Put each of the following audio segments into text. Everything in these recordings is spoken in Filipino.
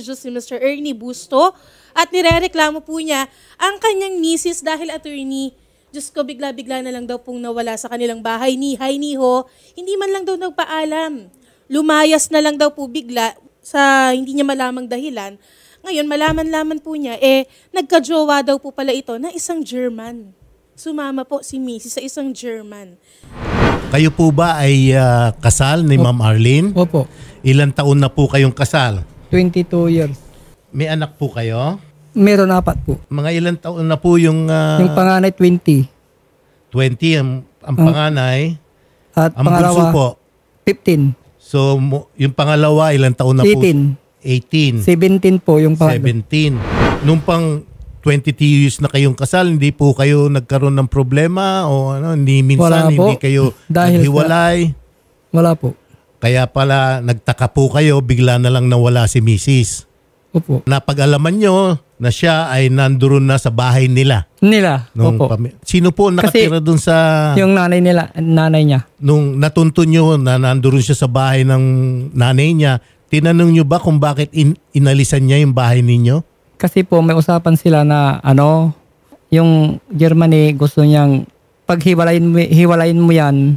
Si Mr. Ernie Busto at nirereklamo po niya ang kanyang misis dahil attorney, Diyos ko, bigla-bigla na lang daw pong nawala sa kanilang bahay ni Niho. Hindi man lang daw nagpaalam. Lumayas na lang daw po bigla sa hindi niya malamang dahilan. Ngayon, malaman-laman po niya, nagka-jowa daw po pala ito na isang German. Sumama po si misis sa isang German. Kayo po ba ay kasal ni Ma'am Arlene? Opo. Ilang taon na po kayong kasal? 22 years. May anak po kayo? Meron 4 po. Mga ilang taon na po yung... Yung panganay 20. 20 ang panganay. At ang bunso po? 15. So yung pangalawa ilang taon na 18. po? 18. 17 po yung pangatlo. 17. Nung pang 22 years na kayong kasal, hindi po kayo nagkaroon ng problema o ano, hindi minsan hindi kayo naghiwalay? Wala po. Kaya pala nagtaka po kayo, bigla na lang nawala si Mrs. Opo. Napag-alaman nyo na siya ay nandoon na sa bahay nila. Opo. Sino po nakatira doon sa... Yung nanay niya. Nung natunto nyo na nandoon siya sa bahay ng nanay niya, tinanong nyo ba kung bakit inalisan niya yung bahay ninyo? Kasi po may usapan sila na yung Germany gusto niyang hiwalayin mo yan,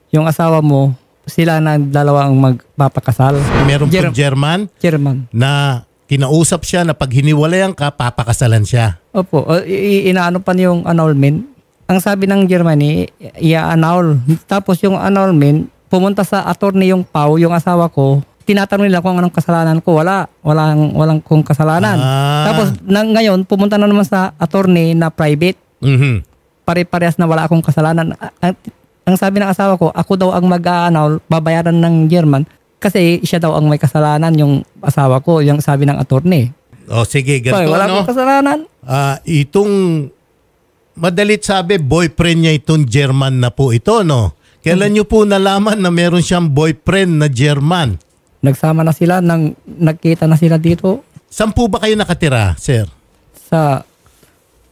yung asawa mo, sila na dalawa ang magpapakasal. Meron po German? German. Na kinausap siya na pag hiniwalayan ka, papakasalan siya. Opo. Inaano pa yung annulment. Ang sabi ng Germany, i-annul. Tapos yung annulment, pumunta sa attorney yung Pau, yung asawa ko, tinatanong nila kung anong kasalanan ko. Walang kung kasalanan. Tapos ngayon, pumunta na naman sa attorney na private. Pare-parehas na wala akong kasalanan. Ang sabi ng asawa ko, ako daw ang mag-annul, babayaran ng German kasi siya daw ang may kasalanan, yung asawa ko, yung sabi ng attorney. O sige, ganito. Wala akong kasalanan. Itong madalit sabi, boyfriend niya itong German na po ito, no? Kailan niyo po nalaman na meron siyang boyfriend na German? Nagsama na sila, nagkita na sila dito. Saan po ba kayo nakatira, sir? Sa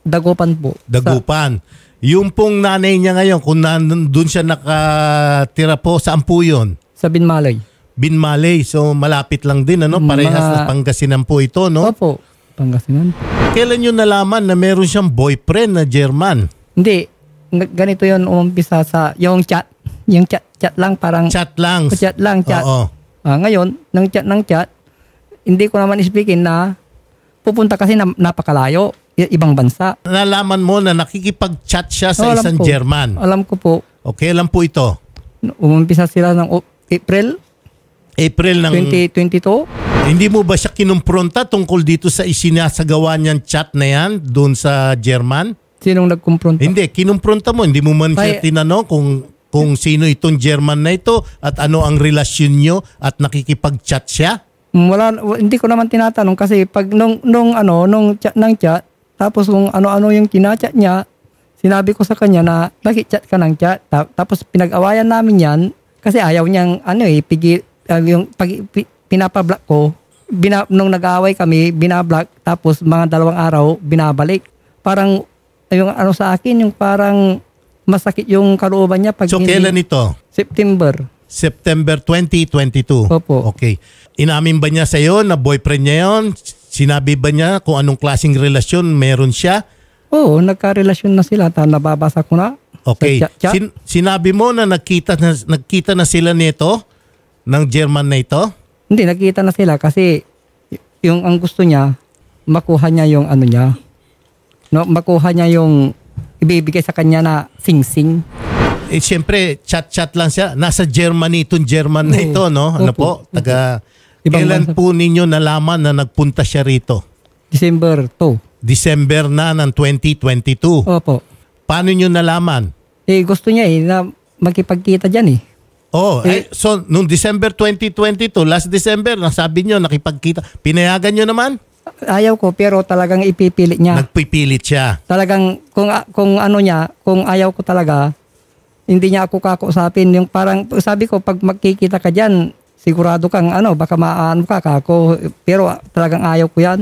Dagupan po. Dagupan. Yung pong nanay niya ngayon, kung nandun siya nakatira po, saan po yun? Sa Binmalay. Binmalay. So malapit lang din, ano? Parehas na Pangasinan po ito, no? Opo, Pangasinan. Kailan nyo nalaman na meron siyang boyfriend na German? Hindi. Ganito yun umpisa sa yung chat. Yung chat lang parang... Chat lang. Chat lang, chat. Oo. Ngayon, ng chat, hindi ko naman isipin na pupunta kasi napakalayo, ibang bansa. Nalaman mo na nakikipag-chat siya sa isang German? Alam ko po. Okay, alam po ito? Umumpisa sila ng April ng 2022. Hindi mo ba siya kinumpronta tungkol dito sa isinasagawa niyang chat na yan doon sa German? Sinong nagkumpronta? Hindi, kinumpronta mo. Hindi mo man siya tinanong kung sino itong German na ito at ano ang relasyon nyo at nakikipag-chat siya? Hindi ko naman tinatanong kasi pag nung chat ng chat, tapos kung ano-ano yung kinachat niya, sinabi ko sa kanya na nag-chat ka ng chat. Tapos pinag-awayan namin yan kasi ayaw niyang pinapablock ko. Nung nag-aaway kami, binablock, tapos mga 2 araw, binabalik. Parang yung sa akin, yung parang masakit yung kalooban niya. So kailan ito? September 2022? Opo. Okay. Inamin ba niya sa'yo na boyfriend niya yun? Sinabi ba niya kung anong klaseng relasyon meron siya? Oo, nagka-relasyon na sila. Nababasa ko na. Okay. Sinabi mo na nagkita na sila nito, ng German na ito? Hindi, nagkita na sila kasi yung ang gusto niya, makuha niya yung ano niya. No, makuha niya yung ibibigay sa kanya na sing-sing. Siyempre, chat-chat lang siya. Nasa Germany itong German na ito, no? Ano po? Kailan po ninyo nalaman na nagpunta siya rito? December 2. December na ng 2022? Opo. Paano nyo nalaman? Gusto niya na makipagkita dyan . So, nung December 2022, last December, nasabi nyo, nakipagkita. Pinayagan nyo naman? Ayaw ko, pero talagang ipipilit niya. Nagpipilit siya? Talagang, kung ayaw ko talaga, hindi niya ako kakausapin. Yung parang, sabi ko, pag magkikita ka dyan, sigurado kang baka maano ka kako. Pero talagang ayaw ko yan.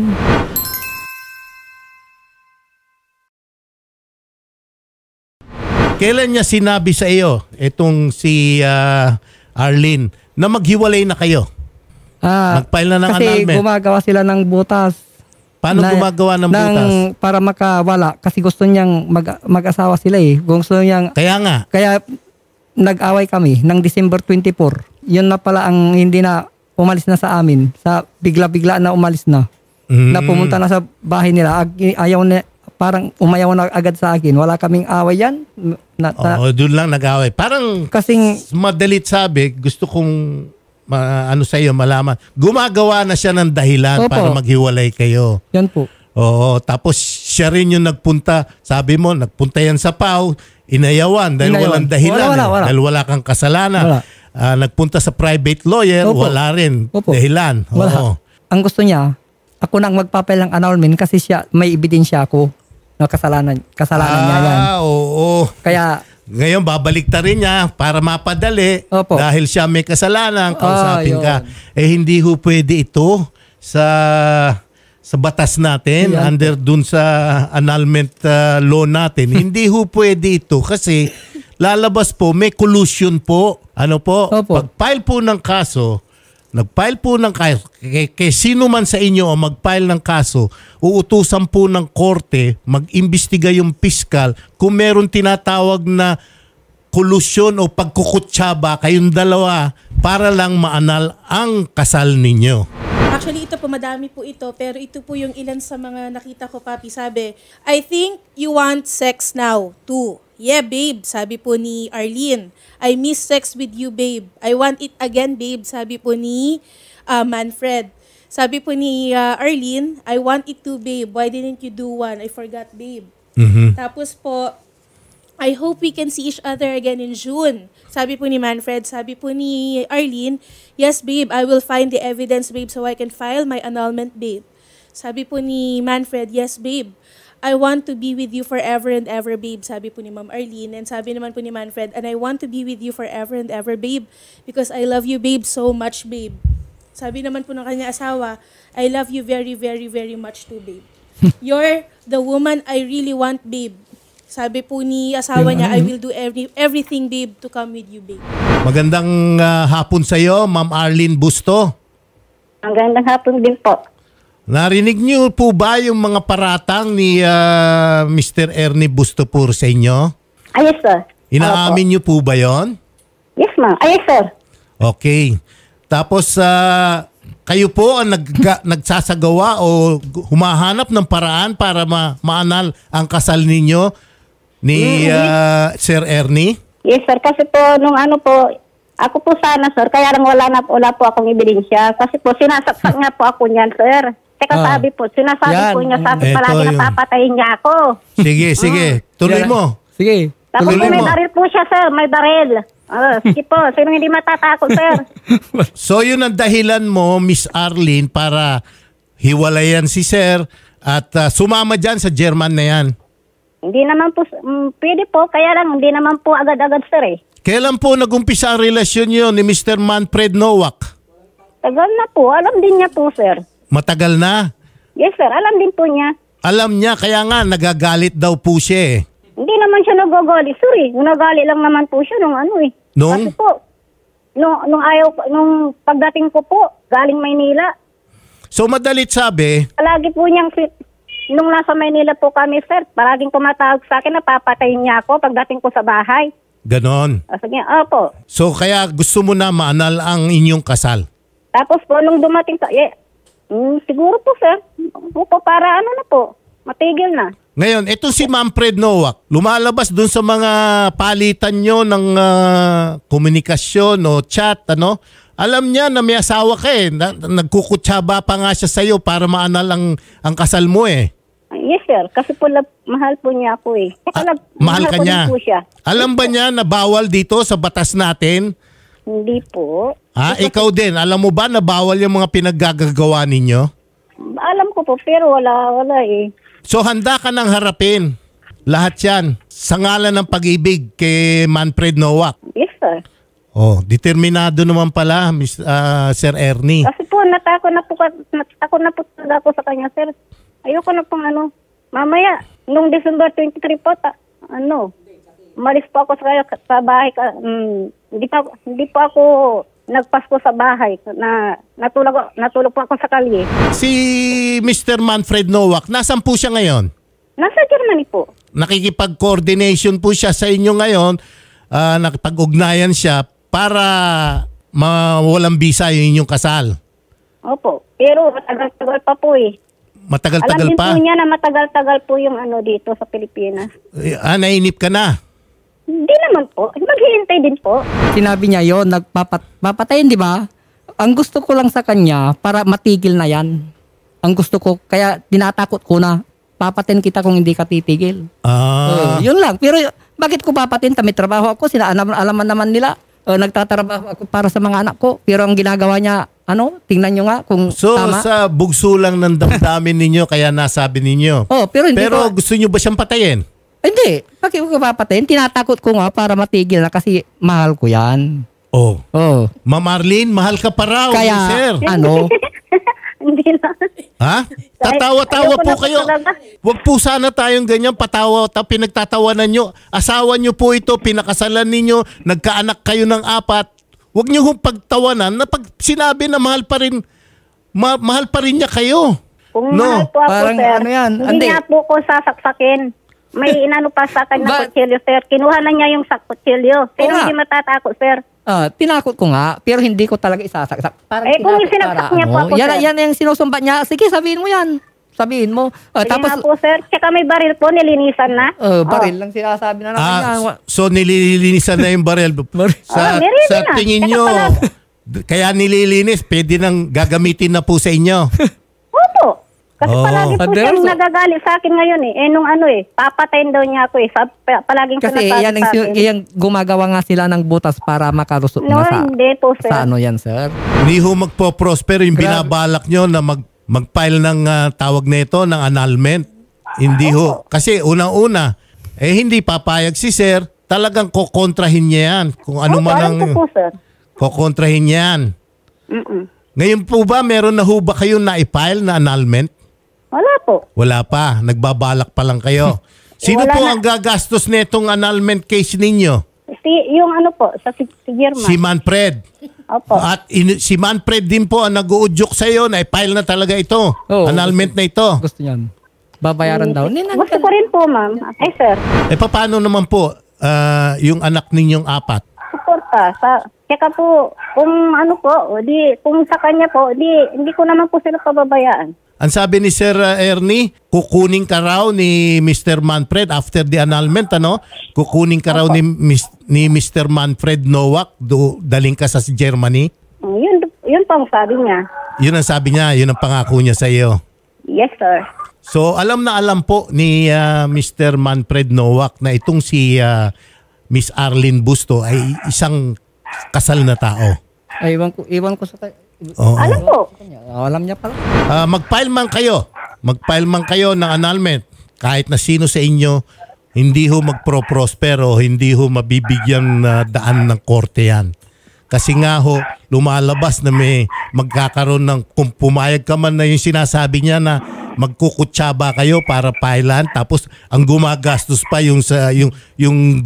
Kailan niya sinabi sa iyo, itong si Arlene, na maghiwalay na kayo? Nag-file na ng kasi annulment. gumagawa sila ng butas. Paano gumagawa ng butas? Para makawala. Kasi gusto niyang mag-asawa sila eh. Gusto niyang, Kaya nag-away kami ng December 24. Yun na pala ang hindi na umalis na sa amin. Sa bigla-bigla na umalis na. Na pumunta na sa bahay nila. Ayaw na, parang umayaw na agad sa akin. Wala kaming away yan. Doon lang nag-away. Parang kasing madalit sabi, gusto kong sa iyo malaman. Gumagawa na siya ng dahilan para maghiwalay kayo. Yan po. Oo, tapos siya rin yung nagpunta. Sabi mo, nagpunta yan sa PAW, inayawan dahil walang dahilan. Wala. Dahil wala kang kasalanan. Nagpunta sa private lawyer, wala rin dahilan. Wala. Ang gusto niya, ako nang magpapel ng annulment kasi siya, may ebidensya ako na kasalanan niya yan. Oo. Kaya ngayon, babalik ta rin niya para mapadali. Dahil siya may kasalanan, kausapin ka. Hindi ho pwede ito sa batas natin, under dun sa annulment law natin. Hindi ho pwede ito kasi lalabas po, may collusion po. Ano po? Pag-file po ng kaso, nag-file po ng kaso, kay sino man sa inyo o mag-file ng kaso, uutusan po ng korte, mag-imbestiga yung piskal kung meron tinatawag na kolusyon o pagkukutsaba kayong dalawa para lang maanal ang kasal ninyo. Actually, ito po, madami po ito, pero ito po yung ilan sa mga nakita ko, Papi. Sabi, I think you want sex now, too. Yeah, babe, sabi po ni Arlene. I miss sex with you, babe. I want it again, babe, sabi po ni Manfred. Sabi po ni Arlene, I want it too, babe. Why didn't you do one? I forgot, babe. Tapos po, I hope we can see each other again in June. Sabi po ni Manfred. Sabi po ni Arlene, yes, babe, I will find the evidence, babe, so I can file my annulment, babe. Sabi po ni Manfred, yes, babe. I want to be with you forever and ever, babe. Sabi po ni Ma'am Arlene. And sabi naman po ni Manfred, and I want to be with you forever and ever, babe. Because I love you, babe, so much, babe. Sabi naman po ng kanya asawa, I love you very, very, very much too, babe. You're the woman I really want, babe. Sabi po ni asawa niya, I will do everything, babe, to come with you, babe. Magandang hapon sa iyo, Ma'am Arlene Busto. Magandang hapon din po. Narinig niyo po ba yung mga paratang ni Mr. Ernie Bustopur sa inyo? Yes, sir. Inaamin niyo po ba yon? Yes, ma'am. Yes, sir. Okay. Tapos, kayo po ang nagsasagawa o humahanap ng paraan para maanal ang kasal ninyo ni Sir Ernie? Yes, sir. Kasi po, ako po sana, sir, kaya lang wala po akong ebidensya. Kasi po, sinasaksak nga po ako niyan, sir. Teka, sabi po niya, sabi palagi napapatayin niya ako. Sige. Tuloy mo. Sige. Tapos may baril po siya, sir. May baril. Sige po. Sino hindi matatakot, sir? So, yun ang dahilan mo, Miss Arlene, para hiwalayan si Sir at sumama dyan sa German na yan. Hindi naman po, pwede po. Kaya lang, hindi naman po agad-agad, sir, eh. Kailan po nag-umpisa ang relasyon niyo ni Mr. Manfred Nowak? Tagal na po. Alam din niya po, sir. Matagal na? Yes, sir. Alam din po niya. Alam niya, kaya nga nagagalit daw po siya eh. Hindi naman siya nagagalit, sir, eh. Nagalit lang naman po siya nung eh. Nung? Kasi po, nung pagdating ko po, galing Maynila. So madalit sabi, Palagi po niyang, nung nasa Maynila po kami, sir, palaging tumatawag sa akin na papatayin niya ako pagdating ko sa bahay. ganon. Sige, opo. So kaya gusto mo na maanal ang inyong kasal? Tapos po, nung dumating sa, siguro po, sir, po, para na po, matigil na. Ngayon, ito si Manfred Nowak, lumalabas dun sa mga palitan nyo ng komunikasyon o chat, ano? Alam niya na may asawa ka eh. Nagkukutsaba pa nga siya sa'yo para maanal ang kasal mo eh. Yes, sir. Kasi po, mahal po niya ako eh. Mahal ka niya? Po siya. Alam ba niya na bawal dito sa batas natin? Hindi po. Ikaw din. Alam mo ba na bawal yung mga pinaggagawa ninyo? Alam ko po, pero wala eh. So handa ka nang harapin lahat yan sa ngalan ng pag-ibig kay Manfred Nowak? Yes, sir. Oh, determinado naman pala, Sir Ernie. Kasi po, natakot na po talaga ako sa kanya, sir. Ayoko na pong mamaya, nung December 23 po, umalis po ako sa bahay. Hindi po ako nagpasko sa bahay na natulog po ako sa kalye. Si Mr. Manfred Nowak, nasan po siya ngayon? Nasa Germany po. Nakikipag-coordination po siya sa inyo ngayon, nakipag-ugnayan siya para mawalang bisa yung inyong kasal. Opo. Pero matagal-tagal pa po eh. Matagal-tagal pa? Alam din po niya na matagal-tagal po yung dito sa Pilipinas. Nainip ka na? Hindi naman po. Maghihintay din po. Sinabi niya yon, papatayin, di ba? Ang gusto ko lang sa kanya, para matigil na yan. Ang gusto ko, kaya tinatakot ko na, papatayin kita kung hindi ka titigil. Yun lang. Pero bakit ko papatayin? May trabaho ako, alaman naman nila. Nagtatrabaho ako para sa mga anak ko. Pero ang ginagawa niya, tingnan nyo nga kung tama. So, sa bugso lang ng damdamin ninyo, kaya nasabi ninyo. Pero gusto nyo ba siyang patayin? Hindi. Bakit ko papatayin? Tinatakot ko nga para matigil na kasi mahal ko yan. Ma'am Arlene, mahal ka pa raw, kaya, sir. Hindi lang. Ha? Tatawa-tawa Ayoko po na kayo. talaga. Huwag po sana tayong ganyan patawa, pinagtatawanan nyo. Asawa nyo po ito, pinakasalan ninyo, nagkaanak kayo ng 4. Huwag nyo hong pagtawanan na pag sinabi na mahal pa rin, mahal pa rin niya kayo. Kung mahal po ako, parang sir, yan. hindi niya po ko sasaksakin. May inano pa sa akin na kutsilyo, sir. Kinuha na niya yung kutsilyo. Pero hindi matatakot, sir. Tinakot ko nga, pero hindi ko talaga isasaksak. Kung isinaksak niya po ako, sir. Yan yung sinusumbat niya. Sige, sabihin mo yan. Sabihin mo. Tapos po, sir. Tsaka may baril po, nilinisan na. Baril lang sinasabi na naman. So nililinisan na yung baril. Sa tingin nyo, kaya nililinis, pwede nang gagamitin na po sa inyo. Opo. Kasi palagi po siyang nagagalit sa akin ngayon eh. Nung papatayin daw niya ako eh. Palaging kasi sinasabi sa akin. yan gumagawa nga sila ng butas para makalusot na sa... hindi po, sir. Sa yan, sir. Hindi ho magpo-prosper yung binabalak nyo na mag-file ng tawag na ito, ng annulment. Hindi ho. Kasi unang-una, hindi papayag si sir. Talagang kokontrahin niya yan. Kung ano man ang... po, sir. Kokontrahin niya yan. Ngayon po ba, meron na ho ba kayo na i-file na annulment? Wala po. Wala pa. Nagbabalak pa lang kayo. Sino po ang gagastos nitong annulment case ninyo? Yung si German. Si Manfred. Opo. At si Manfred din po ang nag-uudyok sa iyo na i-file na talaga ito. Annulment na ito. Gusto niyan. Babayaran daw. Gusto ko rin po, ma'am. Ay, sir. Paano naman po yung anak ninyong 4? Suporta. Kaya po, kung kung sa kanya po, hindi ko naman po sila pababayaan. Ang sabi ni Sir Ernie, kukunin ka raw ni Mr. Manfred after the annulment, Kukunin ka raw ni Mr. Manfred Nowak, daling ka sa Germany? Yun po ang sabi niya. Yun ang sabi niya, yun ang pangako niya sa iyo. Yes, sir. So, alam na alam po ni Mr. Manfred Nowak na itong si Miss Arlene Busto ay isang kasal na tao. Ay, iwan ko sa tayo. Alam po. Alam niya pala. Mag-file man kayo ng annulment. Kahit na sino sa inyo, hindi ho magpro-prosper o hindi ho mabibigyan daan ng korte yan. Kasi nga ho, lumalabas na may magkakaroon ng, kung pumayag ka man na yung sinasabi niya na magkukutsaba kayo para pailan, tapos ang gumagastos pa yung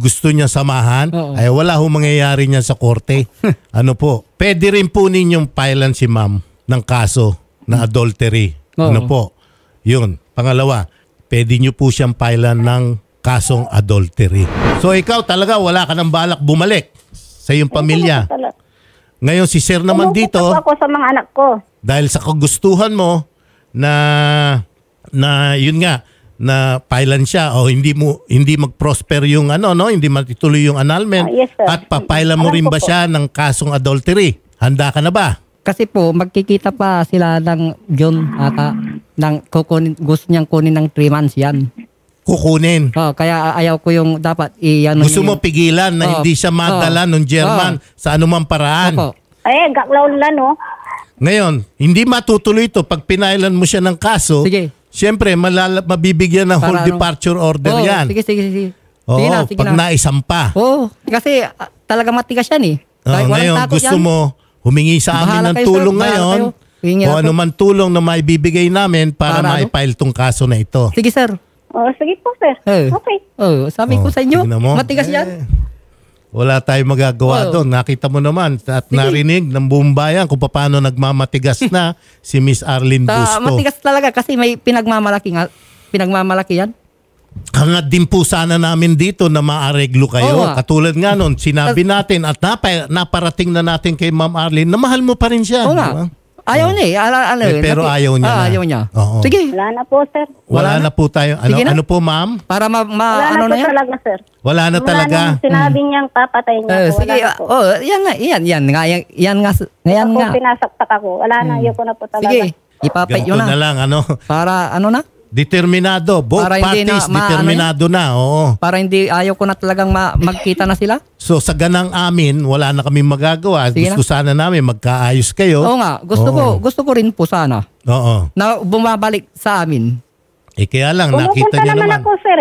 gusto niya samahan, ay wala ho mangyayari niya sa korte. Pwede rin po ninyong pailan si ma'am ng kaso na adultery. Yun. Pangalawa, pwede nyo po siyang pailan ng kasong adultery. So ikaw talaga wala ka ng balak bumalik sa iyong pamilya. Ngayon si sir naman dito, ako sa mga anak ko. Dahil sa kagustuhan mo na yun nga na pailan siya o hindi mag-prosper yung hindi matituloy yung annulment, yes, at papailan mo rin ba siya ng kasong adultery? Handa ka na ba? Kasi po magkikita pa sila ng John ata gusto niyang kunin ng 3 months yan. Kukunin. Kaya ayaw ko yung dapat gusto mo pigilan na hindi siya madala ng German sa anumang paraan. Gaklaw nila, no? Ngayon, hindi matutuloy ito pag pinailan mo siya ng kaso. Sige. Siyempre, mabibigyan ng whole departure order yan. Sige. Sige pag naisampa. Kasi talaga matigas yan eh. Ngayon, gusto mo humingi sa amin ng tulong ngayon. O anuman tulong na maibibigay namin para ma-file tong kaso na ito. Sige, sir. Sige po, sir. Okay. Sabi ko sa inyo, matigas yan. Wala tayong magagawa doon. Nakita mo naman at narinig ng buong bayan kung paano nagmamatigas na si Miss Arlene Busto. Matigas talaga kasi may pinagmamalaki yan. Hangad din po sana namin dito na maareglo kayo. Katulad nga nun, sinabi natin at naparating na natin kay Ma'am Arlene na mahal mo pa rin siya. Oo nga. Ayaw niya pero ayaw niya na. Ayaw niya. Oo. Sige. Wala na po, sir. Wala na po tayo. Ano po, ma'am? Para Wala na po talaga, sir. Wala na talaga. Wala na sinabi niyang papatay niya ako. Sige. Wala na po. Yan nga. Pinasaktak ako. Wala na. Ayoko na po talaga. Sige. Ipapay yun Ganito na lang, Para na? Determinado. Both Para hindi parties, na determinado na. Oo. Para hindi, ayaw ko na talagang magkita na sila. So sa ganang amin, wala na kami magagawa. Sige Gusto sana namin magkaayos kayo. Oo nga. Gusto ko rin po sana. Oo. Na bumabalik sa amin. Kaya lang, nakita Pumupunta niyo naman naman. ako, sir.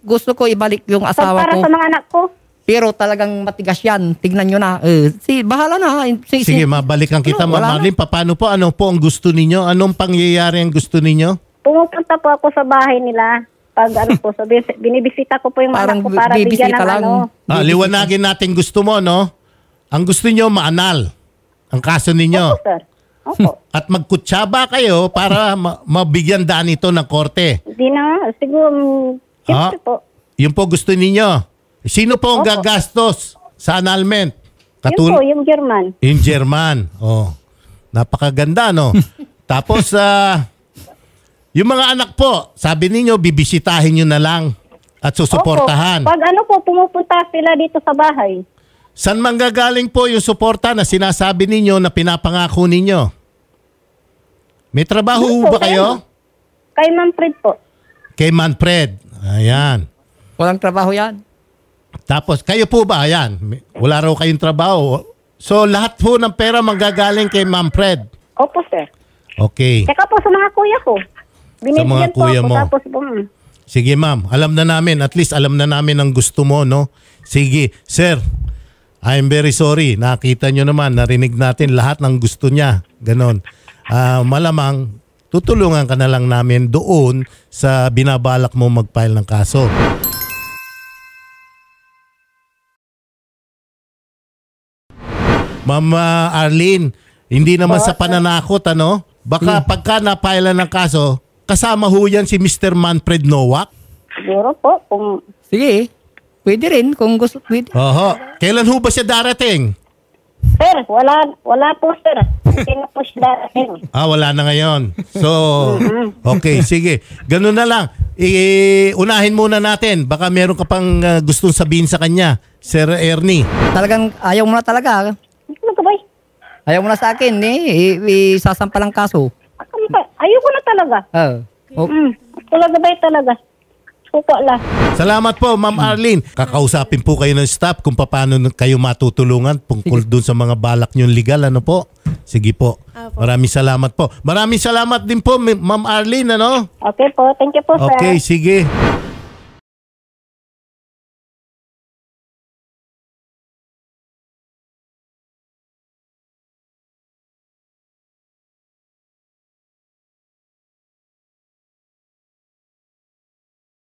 Gusto ko ibalik yung asawa Para ko. sa mga anak ko. Pero talagang matigas yan. Tignan nyo na. Bahala na. Sige, mabalikan kita, Ma'am wala na. Arlene. Paano po? Ano po ang gusto ninyo? Anong pangyayari ang gusto ninyo? Pumupunta po ako sa bahay nila. Pag po, so, binibisita ko po yung mga Parang anak ko para bigyan bibisita ng lang. Liwanagin natin gusto mo, no? Ang gusto niyo maanal ang kaso ninyo. Opo, sir. Opo. At magkutsaba kayo para mabigyan daan ito ng korte. Hindi na. Siguro, siyempre po. Yun po gusto ninyo. Sino po ang Opo. gagastos sa annulment? Yun po, yung German. Yung German. Oh. Napakaganda, no? Tapos, yung mga anak po, sabi ninyo, bibisitahin nyo na lang at susuportahan. Opo. Pag pumupunta sila dito sa bahay. Saan manggagaling po yung suporta na sinasabi ninyo na pinapangako ninyo? May trabaho Ano po, ba kayo? Kay Manfred po. Kay Manfred. Ayan. Walang trabaho yan. Tapos, kayo po ba? Ayan. Wala raw kayong trabaho. So, lahat po ng pera manggagaling kay Manfred. Opo, sir. Okay. Tsaka po sa mga kuya ko. Binibigyan po kuya ako. mo. Tapos po, Sige, ma'am. Alam na namin. At least alam na namin ang gusto mo, no? Sige. Sir, I'm very sorry. Nakita nyo naman, narinig natin lahat ng gusto niya. Ganon. Malamang, tutulungan ka na lang namin doon sa binabalak mo mag-file ng kaso. Ma'am Arlene, hindi naman sa pananakot, ano? Baka pagka na-file ng kaso, kasama ho yan si Mr. Manfred Nowak? siguro po. Kung Sige. Pwede rin kung gusto. Pwede. Oho. Kailan ho ba siya darating? sir, wala po, sir. Hindi na po siya darating. Wala na ngayon. So, okay, sige. Ganun na lang. Unahin muna natin. Baka meron ka pang gustong sabihin sa kanya, Sir Ernie. Talagang ayaw mo na talaga. Ano ka ba? Ayaw mo na sa akin. Isasampa lang kaso. Ayoko na talaga. Talaga ba talaga? Suko lang. Salamat po, Ma'am Arlene. Kakausapin po kayo ng staff kung paano kayo matutulungan tungkol dun sa mga balak nyong legal. Ano po? Sige po. Maraming salamat po. Maraming salamat din po, Ma'am Arlene. Ano? Okay po. Thank you po, sir. Okay, sige.